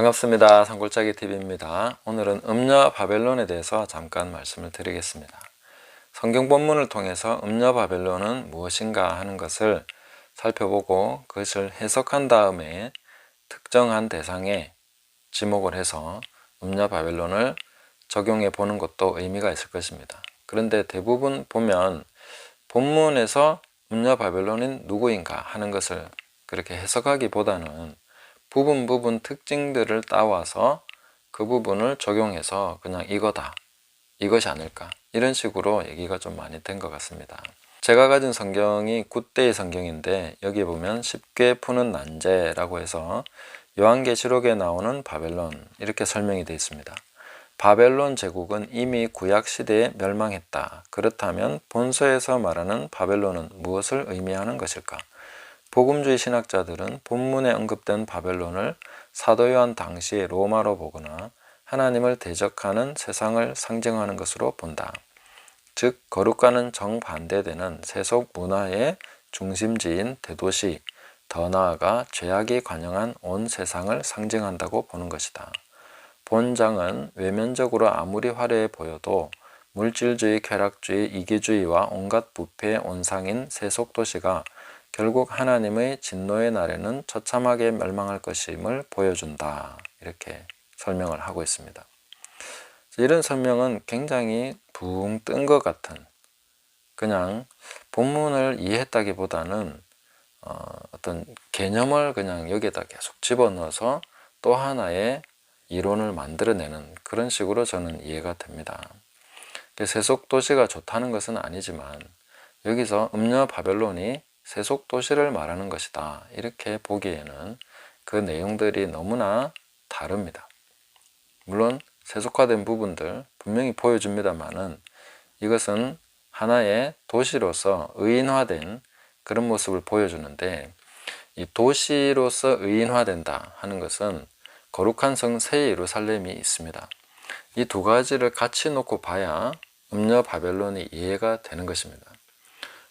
반갑습니다. 산골짜기 TV입니다. 오늘은 음녀 바벨론에 대해서 잠깐 말씀을 드리겠습니다. 성경 본문을 통해서 음녀 바벨론은 무엇인가 하는 것을 살펴보고 그것을 해석한 다음에 특정한 대상에 지목을 해서 음녀 바벨론을 적용해 보는 것도 의미가 있을 것입니다. 그런데 대부분 보면 본문에서 음녀 바벨론인 누구인가 하는 것을 그렇게 해석하기보다는 부분 특징들을 따와서 그 부분을 적용해서 그냥 이거다, 이것이 아닐까, 이런 식으로 얘기가 좀 많이 된 것 같습니다. 제가 가진 성경이 굿데이 성경인데 여기 보면 쉽게 푸는 난제라고 해서 요한계시록에 나오는 바벨론 이렇게 설명이 되어 있습니다. 바벨론 제국은 이미 구약시대에 멸망했다. 그렇다면 본서에서 말하는 바벨론은 무엇을 의미하는 것일까? 복음주의 신학자들은 본문에 언급된 바벨론을 사도 요한 당시의 로마로 보거나 하나님을 대적하는 세상을 상징하는 것으로 본다. 즉 거룩과는 정반대되는 세속 문화의 중심지인 대도시, 더 나아가 죄악이 관영한 온 세상을 상징한다고 보는 것이다. 본장은 외면적으로 아무리 화려해 보여도 물질주의, 쾌락주의, 이기주의와 온갖 부패의 온상인 세속도시가 결국 하나님의 진노의 날에는 처참하게 멸망할 것임을 보여준다. 이렇게 설명을 하고 있습니다. 이런 설명은 굉장히 붕 뜬 것 같은, 그냥 본문을 이해했다기보다는 어떤 개념을 그냥 여기에다 계속 집어넣어서 또 하나의 이론을 만들어내는 그런 식으로 저는 이해가 됩니다. 세속도시가 좋다는 것은 아니지만 여기서 음녀 바벨론이 세속도시를 말하는 것이다. 이렇게 보기에는 그 내용들이 너무나 다릅니다. 물론 세속화된 부분들 분명히 보여줍니다만은 이것은 하나의 도시로서 의인화된 그런 모습을 보여주는데, 이 도시로서 의인화된다 하는 것은 거룩한 성 새 예루살렘이 있습니다. 이 두 가지를 같이 놓고 봐야 음녀 바벨론이 이해가 되는 것입니다.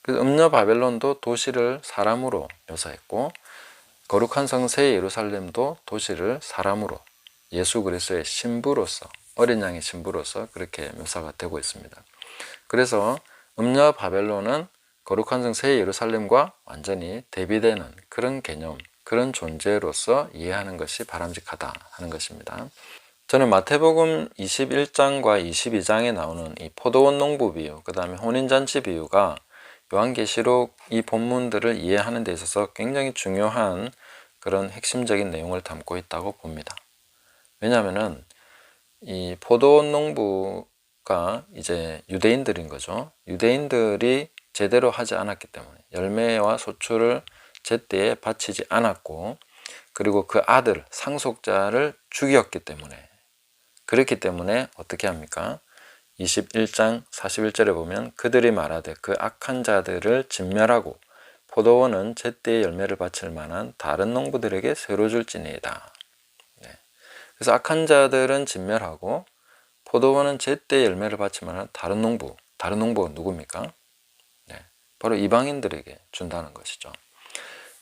그래서 음녀 바벨론도 도시를 사람으로 묘사했고 거룩한 성 새 예루살렘도 도시를 사람으로, 예수 그리스도의 신부로서, 어린 양의 신부로서 그렇게 묘사가 되고 있습니다. 그래서 음녀 바벨론은 거룩한 성 새 예루살렘과 완전히 대비되는 그런 개념, 그런 존재로서 이해하는 것이 바람직하다 하는 것입니다. 저는 마태복음 21장과 22장에 나오는 이 포도원 농부 비유, 그 다음에 혼인잔치 비유가 요한계시록 이 본문들을 이해하는 데 있어서 굉장히 중요한 그런 핵심적인 내용을 담고 있다고 봅니다. 왜냐하면은 이 포도원 농부가 이제 유대인들인 거죠. 유대인들이 제대로 하지 않았기 때문에, 열매와 소출을 제때에 바치지 않았고, 그리고 그 아들 상속자를 죽였기 때문에, 그렇기 때문에 어떻게 합니까? 21장 41절에 보면 그들이 말하되 그 악한 자들을 진멸하고 포도원은 제때에 열매를 바칠 만한 다른 농부들에게 새로 줄지니이다. 그래서 악한 자들은 진멸하고 포도원은 제때에 열매를 바칠 만한 다른 농부가 누굽니까? 바로 이방인들에게 준다는 것이죠.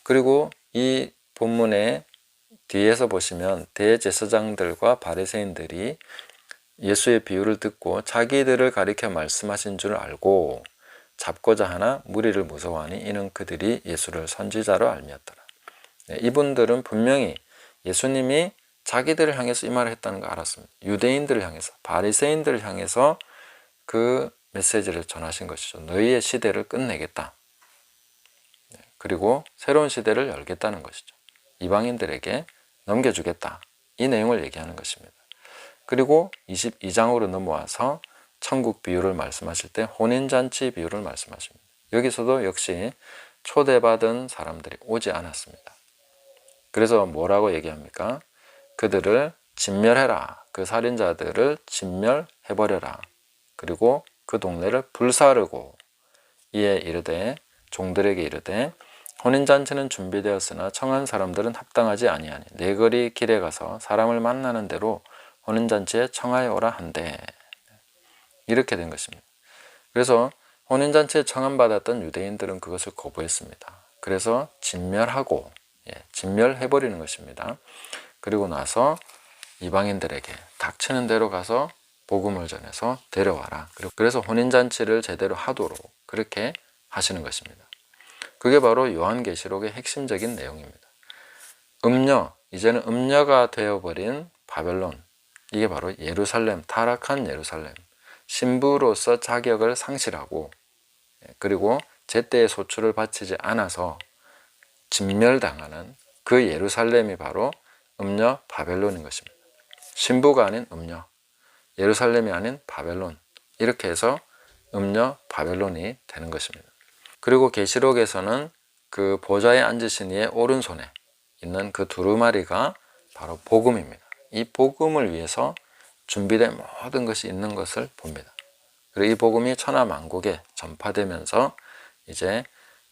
그리고 이 본문의 뒤에서 보시면 대제사장들과 바리새인들이 예수의 비유를 듣고 자기들을 가리켜 말씀하신 줄 알고 잡고자 하나 무리를 무서워하니 이는 그들이 예수를 선지자로 알미었더라. 이분들은 분명히 예수님이 자기들을 향해서 이 말을 했다는 걸 알았습니다. 유대인들을 향해서, 바리새인들을 향해서 그 메시지를 전하신 것이죠. 너희의 시대를 끝내겠다. 그리고 새로운 시대를 열겠다는 것이죠. 이방인들에게 넘겨주겠다. 이 내용을 얘기하는 것입니다. 그리고 22장으로 넘어와서 천국 비유를 말씀하실 때 혼인잔치 비유를 말씀하십니다. 여기서도 역시 초대받은 사람들이 오지 않았습니다. 그래서 뭐라고 얘기합니까? 그들을 진멸해라. 그 살인자들을 진멸해버려라. 그리고 그 동네를 불사르고, 이에 이르되 종들에게 이르되 혼인잔치는 준비되었으나 청한 사람들은 합당하지 아니하니 네 거리 길에 가서 사람을 만나는 대로 혼인잔치에 청하여 오라 한대. 이렇게 된 것입니다. 그래서 혼인잔치에 청함받았던 유대인들은 그것을 거부했습니다. 그래서 진멸하고, 진멸해버리는 것입니다. 그리고 나서 이방인들에게 닥치는 대로 가서 복음을 전해서 데려와라. 그래서 혼인잔치를 제대로 하도록 그렇게 하시는 것입니다. 그게 바로 요한계시록의 핵심적인 내용입니다. 이제는 음녀가 되어버린 바벨론, 이게 바로 예루살렘, 타락한 예루살렘, 신부로서 자격을 상실하고 그리고 제때의 소출을 바치지 않아서 진멸당하는 그 예루살렘이 바로 음녀 바벨론인 것입니다. 신부가 아닌 음녀, 예루살렘이 아닌 바벨론, 이렇게 해서 음녀 바벨론이 되는 것입니다. 그리고 계시록에서는 그 보좌에 앉으신 이의 오른손에 있는 그 두루마리가 바로 복음입니다. 이 복음을 위해서 준비된 모든 것이 있는 것을 봅니다. 그리고 이 복음이 천하만국에 전파되면서 이제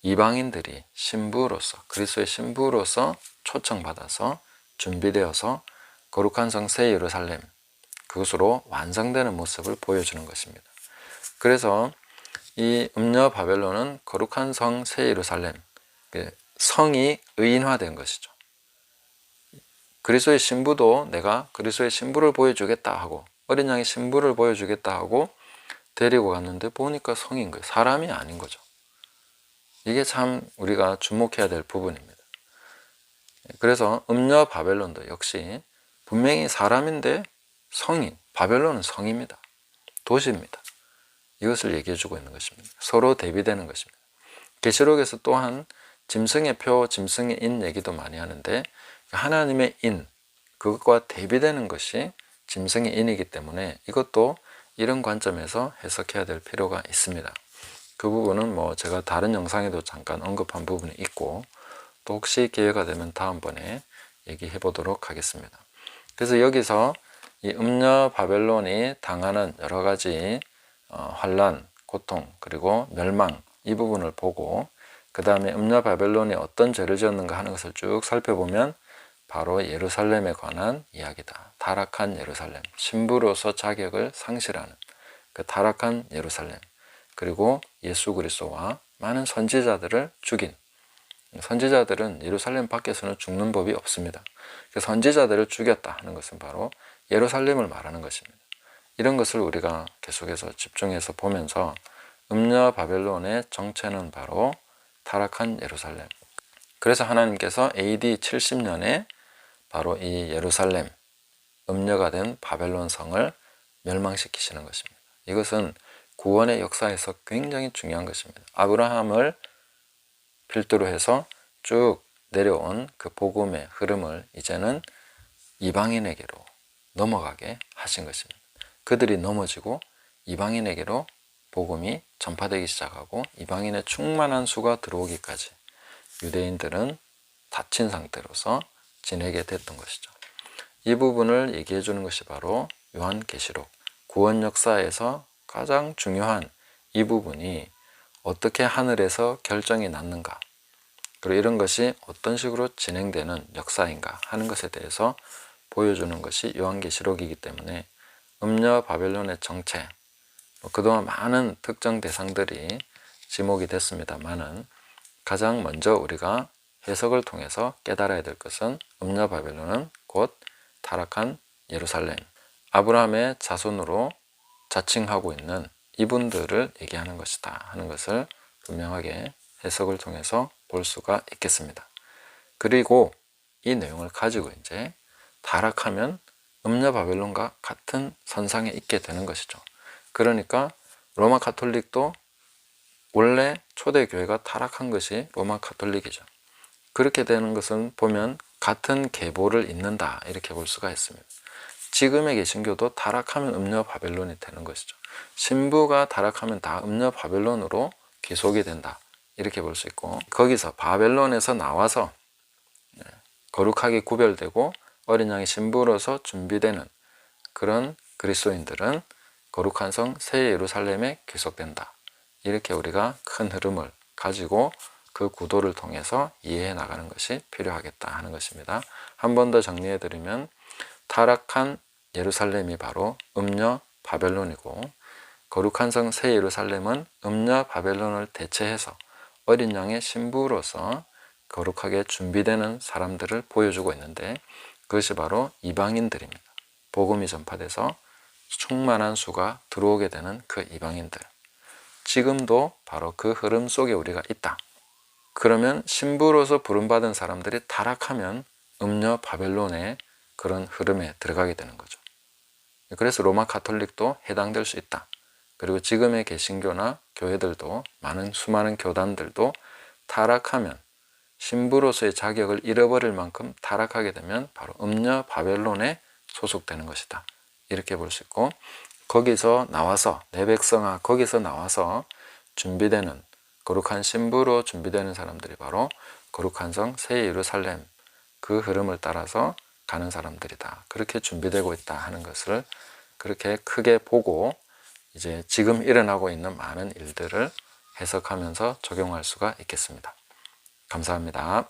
이방인들이 신부로서, 그리스도의 신부로서 초청받아서 준비되어서 거룩한 성 새 예루살렘, 그것으로 완성되는 모습을 보여주는 것입니다. 그래서 이 음녀 바벨론은 거룩한 성 새 예루살렘, 성이 의인화된 것이죠. 그리스도의 신부도 내가 그리스도의 신부를 보여주겠다 하고, 어린 양의 신부를 보여주겠다 하고 데리고 갔는데 보니까 성인 거예요. 사람이 아닌 거죠. 이게 참 우리가 주목해야 될 부분입니다. 그래서 음녀 바벨론도 역시 분명히 사람인데 성인, 바벨론은 성입니다. 도시입니다. 이것을 얘기해주고 있는 것입니다. 서로 대비되는 것입니다. 계시록에서 또한 짐승의 표, 짐승의 인 얘기도 많이 하는데 하나님의 인, 그것과 대비되는 것이 짐승의 인이기 때문에 이것도 이런 관점에서 해석해야 될 필요가 있습니다. 그 부분은 제가 다른 영상에도 잠깐 언급한 부분이 있고 또 혹시 기회가 되면 다음번에 얘기해 보도록 하겠습니다. 그래서 여기서 이 음녀 바벨론이 당하는 여러 가지 환난, 고통, 그리고 멸망, 이 부분을 보고 그 다음에 음녀 바벨론이 어떤 죄를 지었는가 하는 것을 쭉 살펴보면 바로 예루살렘에 관한 이야기다. 타락한 예루살렘, 신부로서 자격을 상실하는 그 타락한 예루살렘, 그리고 예수 그리스도와 많은 선지자들을 죽인, 선지자들은 예루살렘 밖에서는 죽는 법이 없습니다. 그 선지자들을 죽였다 하는 것은 바로 예루살렘을 말하는 것입니다. 이런 것을 우리가 계속해서 집중해서 보면서 음녀 바벨론의 정체는 바로 타락한 예루살렘. 그래서 하나님께서 AD 70년에 바로 이 예루살렘, 음녀가 된 바벨론 성을 멸망시키시는 것입니다. 이것은 구원의 역사에서 굉장히 중요한 것입니다. 아브라함을 필두로 해서 쭉 내려온 그 복음의 흐름을 이제는 이방인에게로 넘어가게 하신 것입니다. 그들이 넘어지고 이방인에게로 복음이 전파되기 시작하고 이방인의 충만한 수가 들어오기까지 유대인들은 닫힌 상태로서 지내게 됐던 것이죠. 이 부분을 얘기해 주는 것이 바로 요한계시록, 구원 역사에서 가장 중요한 이 부분이 어떻게 하늘에서 결정이 났는가, 그리고 이런 것이 어떤 식으로 진행되는 역사인가 하는 것에 대해서 보여주는 것이 요한계시록이기 때문에 음녀 바벨론의 정체, 그동안 많은 특정 대상들이 지목이 됐습니다만은 가장 먼저 우리가 해석을 통해서 깨달아야 될 것은 음녀 바벨론은 곧 타락한 예루살렘, 아브라함의 자손으로 자칭하고 있는 이분들을 얘기하는 것이다 하는 것을 분명하게 해석을 통해서 볼 수가 있겠습니다. 그리고 이 내용을 가지고 이제 타락하면 음녀 바벨론과 같은 선상에 있게 되는 것이죠. 그러니까 로마 가톨릭도 원래 초대교회가 타락한 것이 로마 가톨릭이죠. 그렇게 되는 것은 보면 같은 계보를 잇는다 이렇게 볼 수가 있습니다. 지금의 개신교도 타락하면 음녀 바벨론이 되는 것이죠. 신부가 타락하면 다 음녀 바벨론으로 귀속이 된다 이렇게 볼 수 있고, 거기서 바벨론에서 나와서 거룩하게 구별되고 어린 양의 신부로서 준비되는 그런 그리스도인들은 거룩한 성 새 예루살렘에 귀속된다. 이렇게 우리가 큰 흐름을 가지고 그 구도를 통해서 이해해 나가는 것이 필요하겠다 하는 것입니다. 한 번 더 정리해 드리면 타락한 예루살렘이 바로 음녀 바벨론이고, 거룩한 성 새 예루살렘은 음녀 바벨론을 대체해서 어린 양의 신부로서 거룩하게 준비되는 사람들을 보여주고 있는데 그것이 바로 이방인들입니다. 복음이 전파돼서 충만한 수가 들어오게 되는 그 이방인들, 지금도 바로 그 흐름 속에 우리가 있다. 그러면 신부로서 부름받은 사람들이 타락하면 음녀 바벨론의 그런 흐름에 들어가게 되는 거죠. 그래서 로마 가톨릭도 해당될 수 있다. 그리고 지금의 개신교나 교회들도 수많은 교단들도 타락하면, 신부로서의 자격을 잃어버릴 만큼 타락하게 되면 바로 음녀 바벨론에 소속되는 것이다. 이렇게 볼 수 있고, 거기서 나와서 내 백성아, 거기서 나와서 준비되는 거룩한 신부로 준비되는 사람들이 바로 거룩한 성 새 예루살렘, 그 흐름을 따라서 가는 사람들이다. 그렇게 준비되고 있다 하는 것을 그렇게 크게 보고 이제 지금 일어나고 있는 많은 일들을 해석하면서 적용할 수가 있겠습니다. 감사합니다.